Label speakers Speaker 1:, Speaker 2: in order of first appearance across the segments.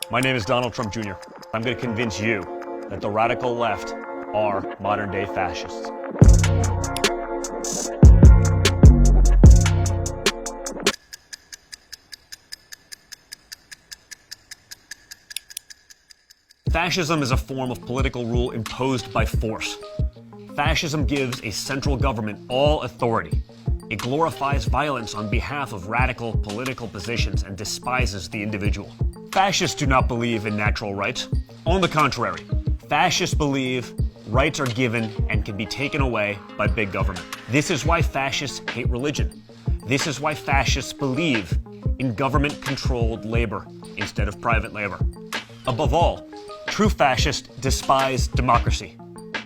Speaker 1: My name is Donald Trump Jr. I'm going to convince you that the radical left are modern-day fascists. Fascism is a form of political rule imposed by force. Fascism gives a central government all authority. It glorifies violence on behalf of radical political positions and despises the individual. Fascists do not believe in natural rights. On the contrary, fascists believe rights are given and can be taken away by big government. This is why fascists hate religion. This is why fascists believe in government-controlled labor instead of private labor. Above all, true fascists despise democracy.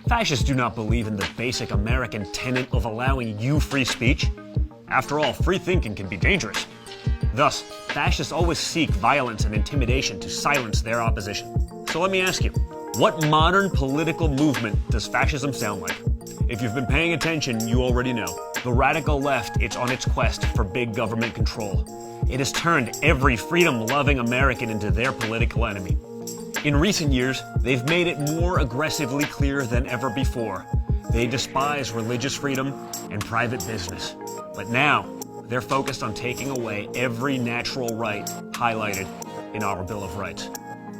Speaker 1: Fascists do not believe in the basic American tenet of allowing you free speech. After all, free thinking can be dangerous. Thus, fascists always seek violence and intimidation to silence their opposition. So let me ask you, what modern political movement does fascism sound like? If you've been paying attention, you already know. The radical left is on its quest for big government control. It has turned every freedom-loving American into their political enemy. In recent years, they've made it more aggressively clear than ever before. They despise religious freedom and private business. But now, they're focused on taking away every natural right highlighted in our Bill of Rights.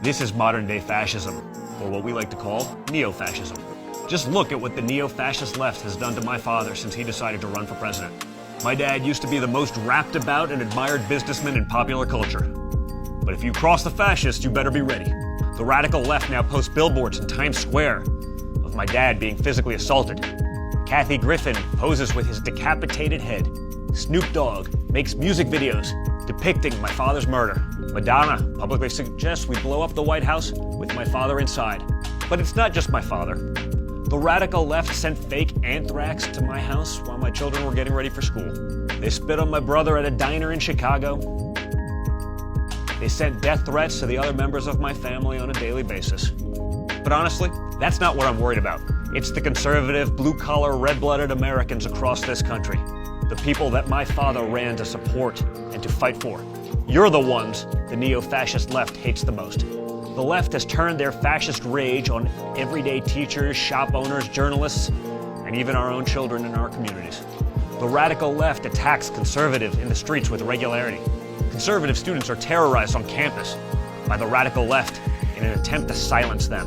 Speaker 1: This is modern-day fascism, or what we like to call neo-fascism. Just look at what the neo-fascist left has done to my father since he decided to run for president. My dad used to be the most rapped about and admired businessman in popular culture. But if you cross the fascists, you better be ready. The radical left now posts billboards in Times Square of my dad being physically assaulted. Kathy Griffin poses with his decapitated head. Snoop Dogg makes music videos depicting my father's murder. Madonna publicly suggests we blow up the White House with my father inside. But it's not just my father. The radical left sent fake anthrax to my house while my children were getting ready for school. They spit on my brother at a diner in Chicago. They sent death threats to the other members of my family on a daily basis. But honestly, that's not what I'm worried about. It's the conservative, blue-collar, red-blooded Americans across this country. The people that my father ran to support and to fight for. You're the ones the neo-fascist left hates the most. The left has turned their fascist rage on everyday teachers, shop owners, journalists, and even our own children in our communities. The radical left attacks conservatives in the streets with regularity. Conservative students are terrorized on campus by the radical left in an attempt to silence them.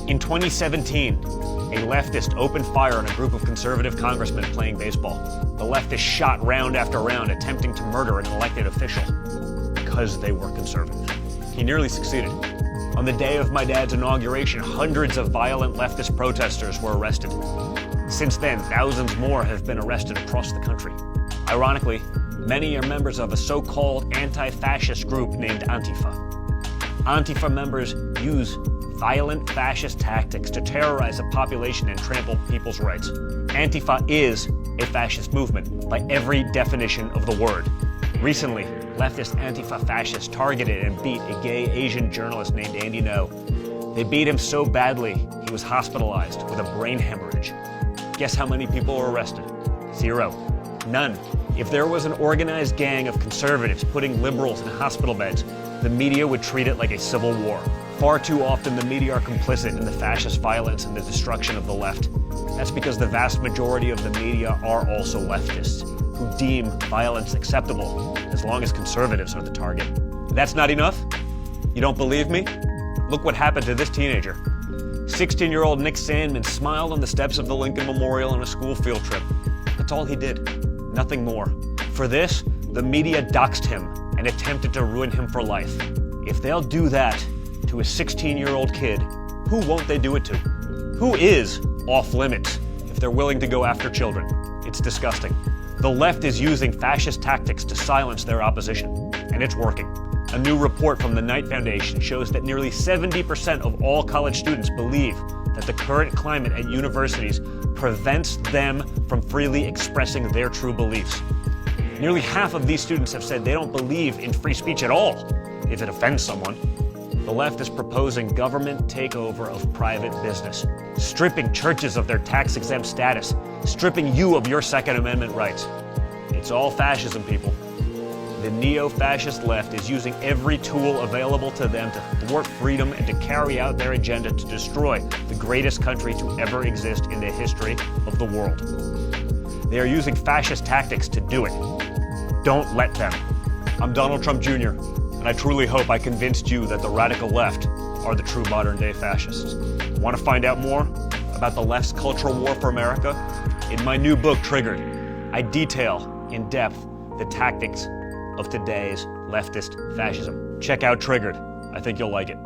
Speaker 1: In 2017, a leftist opened fire on a group of conservative congressmen playing baseball. The leftist shot round after round, attempting to murder an elected official because they were conservative. He nearly succeeded. On the day of my dad's inauguration, hundreds of violent leftist protesters were arrested. Since then, thousands more have been arrested across the country. Ironically, many are members of a so-called anti-fascist group named Antifa. Antifa members use violent fascist tactics to terrorize the population and trample people's rights. Antifa is a fascist movement by every definition of the word. Recently, leftist Antifa fascists targeted and beat a gay Asian journalist named Andy Ngo. They beat him so badly, he was hospitalized with a brain hemorrhage. Guess how many people were arrested? 0. None. If there was an organized gang of conservatives putting liberals in hospital beds, the media would treat it like a civil war. Far too often, the media are complicit in the fascist violence and the destruction of the left. That's because the vast majority of the media are also leftists, who deem violence acceptable as long as conservatives are the target. That's not enough? You don't believe me? Look what happened to this teenager. 16-year-old Nick Sandman smiled on the steps of the Lincoln Memorial on a school field trip. That's all he did. Nothing more. For this, the media doxed him and attempted to ruin him for life. If they'll do that to a 16-year-old kid, who won't they do it to? Who is off limits if they're willing to go after children? It's disgusting. The left is using fascist tactics to silence their opposition, and it's working. A new report from the Knight Foundation shows that nearly 70% of all college students believe that the current climate at universities prevents them from freely expressing their true beliefs. Nearly half of these students have said they don't believe in free speech at all if it offends someone. The left is proposing government takeover of private business, stripping churches of their tax-exempt status, stripping you of your Second Amendment rights. It's all fascism, people. The neo-fascist left is using every tool available to them to thwart freedom and to carry out their agenda to destroy the greatest country to ever exist in the history of the world. They are using fascist tactics to do it. Don't let them. I'm Donald Trump Jr., and I truly hope I convinced you that the radical left are the true modern-day fascists. Want to find out more about the left's cultural war for America? In my new book, Triggered, I detail in depth the tactics of today's leftist fascism. Check out Triggered. I think you'll like it.